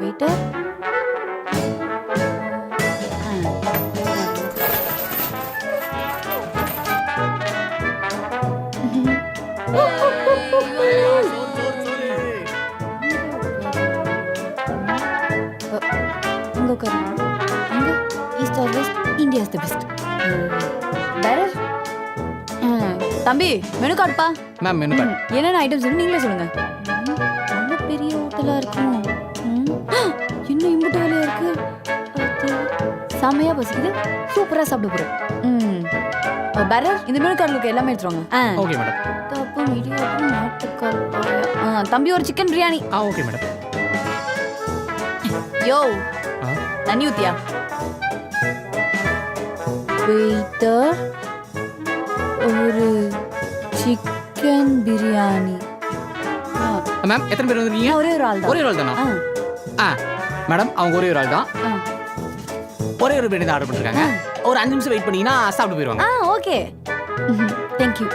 Waiter அங்க உட்காரு. அங்க east or west India is the best. Bearer தம்பி மெனு கார்டுப்பா. Ma'am menu card. என்னென்ன ஐட்டம்ஸ் நீங்களே சொல்லுங்க. ரொம்ப பெரிய ஹோட்டலா இருக்கும். இன்னும் இம்புட்டு வேலையா இருக்கு. செமையா பசிக்குது. சூப்பரா சாப்பிட போறேன். பேரர் இந்த மெனு கார்டுல இருக்க எல்லாமே எடுத்துருவாங்க. Okay madam. தப்பு இடியாப்பு நாட்டுக்கால் பாயா. தம்பி ஒரு சிக்கன் பிரியாணி. Okay madam. யோ தண்ணி ஊத்தியா? வெயிட்டர் ஒரு சிக்கன் பிரியாணி. மேம் எத்தனை பேர் வந்திருக்கீங்க? ஒரே ஒரு ஆள் தான். ஒரே ஒரு ஆள் தானா? மேடம் அவங்க ஒரே ஒரு ஆள் தான். ஒரே ஒரு பிரியாணி தான் ஆர்டர் பண்ணிருக்காங்க. ஒரு 5 நிமிஷம் வெயிட் பண்ணீங்கன்னா சாப்பிட்டு போயிடுவாங்க. Okay thank you.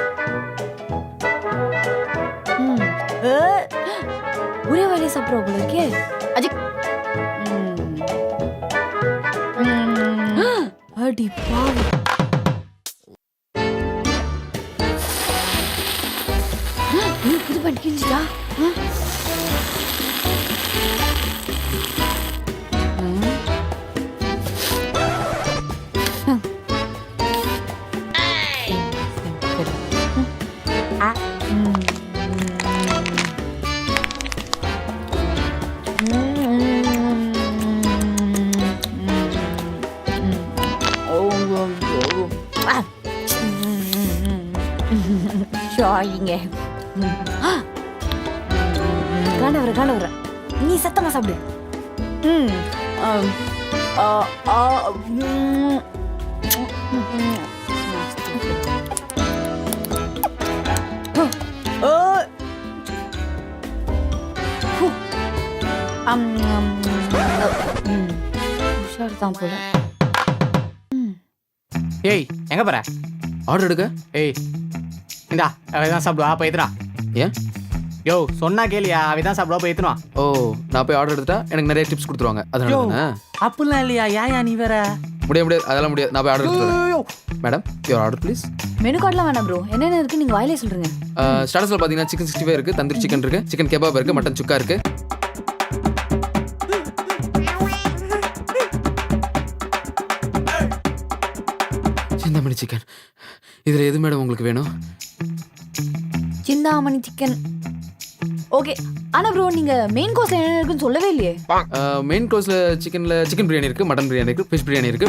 ஒரே வேலையை சாப்பிட்றோம் போல இருக்கே. அஜிக் அடி பாவி. புது பண்ணி கிழிஞ்சிட்டா. ஷாயிங்க காண்டவர நீ சத்தமா சாப்பிடு. உஷார்தான் போல. ஏய் எங்க போற? ஆர்டர் எடுக்க. ஏய் இந்தா அவதான் சாப்பிடுவா. அப்ப ஏத்துறா. ஏன்? யோ சொன்னா கேளியா? அவதான் சாப்பிடுவா. அப்ப ஏத்துவா. ஓ நான் போய் ஆர்டர் எடுத்தா எனக்கு நிறைய டிப்ஸ் கொடுத்துருவாங்க. அதனால தானே? அப்படிலாம் இல்லையா? ஏயா நீ வேற? முடியாது அதெல்லாம் முடியாது. நான் போய் ஆர்டர் எடுத்துறேன். Madam your order please. Menu கார்டுலாம் வேணாம் ப்ரோ. என்னென்ன இருக்கு நீங்க வாயிலே சொல்றீங்க. ஸ்டார்டர்ஸ்ல பாத்தீங்கன்னா சிக்கன் 65 இருக்கு, தந்தூரி சிக்கன் இருக்கு, சிக்கன் கெபாப் இருக்கு, மட்டன் சுக்கா இருக்கு. சிந்தாமணி சிக்கன். இதுல எது மேடம் உங்களுக்கு வேணும்? சிந்தாமணி சிக்கன். ஓகே ஆனா ப்ரோ நீங்க மெயின் கோர்ஸ்ல என்ன இருக்குன்னு சொல்லவே இல்லையே. மெயின் கோர்ஸ்ல சிக்கன் பிரியாணி இருக்கு, மட்டன் பிரியாணி இருக்கு, ஃபிஷ் பிரியாணி இருக்கு.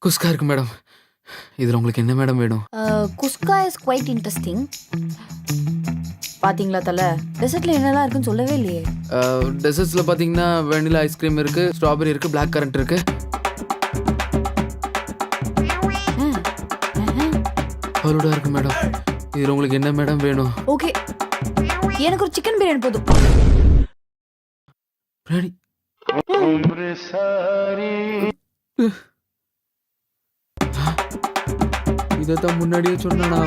குஸ்கா இருக்கு மேடம். இதுல உங்களுக்கு என்ன மேடம் வேணும்? குஸ்கா இஸ் குவைட் இன்ட்ரெஸ்டிங். பாத்தீங்களா தல, டெசர்ட்ல என்னெல்லாம் இருக்குன்னு சொல்லவே இல்லையே. டெசர்ட்ஸ்ல பாத்தீங்கன்னா வெனிலா ஐஸ்கிரீம் இருக்கு, ஸ்ட்ராபெரி இருக்கு, பிளாக் கரண்ட் இருக்கு. ஃபலூடா இருக்கு மேடம். இதுல உங்களுக்கு என்ன மேடம் வேணும்? ஓகே எனக்கு ஒரு சிக்கன் பிரியாணி போதும். பிரியாணி. இதைத்தான் முன்னாடியே சொன்னானா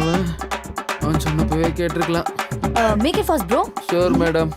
அவன் சொன்னப்பவே கேட்டிருக்கலாம். Make it fast bro. Sure madam.